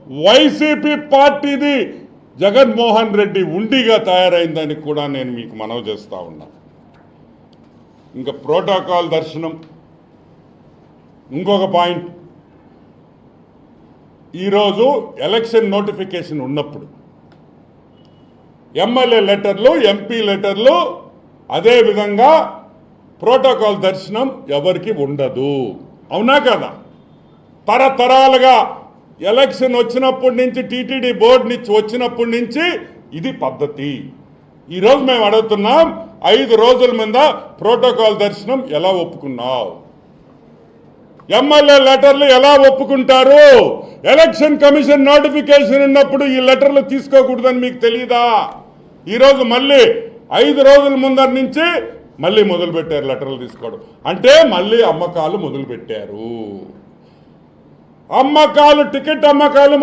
YCP పార్టీది జగన్మోహన్ రెడ్డి ఉండిగా తయారైందని కూడా నేను మీకు మనవి చేస్తా ఉన్నా. ఇంకా ప్రోటోకాల్ దర్శనం ఇంకొక పాయింట్. ఈరోజు ఎలక్షన్ నోటిఫికేషన్ ఉన్నప్పుడు ఎమ్మెల్యే లెటర్లు, ఎంపీ లెటర్లు, అదేవిధంగా ప్రోటోకాల్ దర్శనం ఎవరికి ఉండదు. అవునా కదా? తరతరాలుగా ఎలక్షన్ వచ్చినప్పటి నుంచి, టీటీడీ బోర్డు నుంచి వచ్చినప్పటి నుంచి ఇది పద్ధతి. ఈరోజు మేము అడుగుతున్నాం, 5 రోజుల మీద ప్రోటోకాల్ దర్శనం ఎలా ఒప్పుకున్నావు? ఎమ్మెల్యే లెటర్లు ఎలా ఒప్పుకుంటారు? ఎలక్షన్ కమిషన్ నోటిఫికేషన్ ఉన్నప్పుడు ఈ లెటర్లు తీసుకోకూడదని మీకు తెలియదా? ఈరోజు మళ్ళీ 5 రోజుల ముందర నుంచి మళ్ళీ మొదలుపెట్టారు లెటర్లు తీసుకోవడం. అంటే మళ్ళీ అమ్మకాలు మొదలుపెట్టారు. అమ్మకాలు, టికెట్ అమ్మకాలు